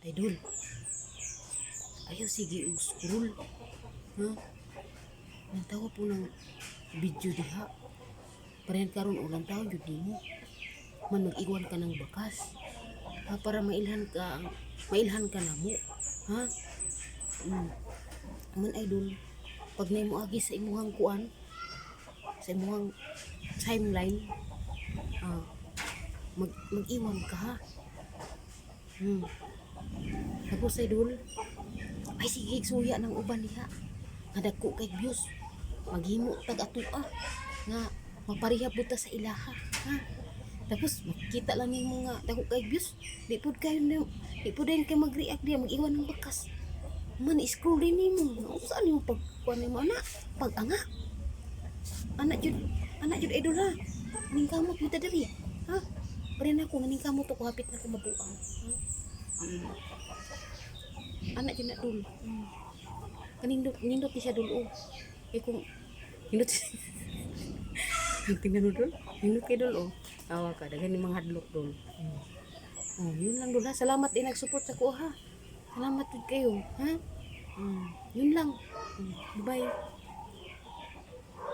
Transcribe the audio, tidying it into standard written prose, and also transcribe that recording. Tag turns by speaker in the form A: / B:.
A: Idol, ayaw sige og scroll. Ha? Nagtawa po ng video diha. Parehan karon ulang taon jud nimo. Man mag-iwan ka ng bakas. Ha, para mailhan ka na mo. Ha? Mm. Man idol, pag nimo agi sa imuhang kuan, sa imuhang timeline, ah, mag-iwan ka ha. Tapos idol, ay sige suya ng uban diha. Nga dagko kay views. Maghimo tag atua nga maparihab buta sa ilaha. Ha? Tapos makita lang nimo nga dagko kay views. Di pud kayo kay mag-react diya, mag-iwan ng bakas. Man scroll din nimo. Saan yung pagkuan nimo ana? Pag-anga. Anak jud idol ha. Ning kamot kita diri. Ha? Pare na ko ning kamot ko hapit na ko mabuang. Ha? Anak jud na dul. Kanindot siya dul oh. Eh kung nindot tingnan mo dul. Nindot kay dul oh. Tawa ka daghan ni mga hadlok dul. Oh, yun lang dul ha. Salamat din nag-support sa ko ha. Salamat din kayo, ha? Yun lang. Bye.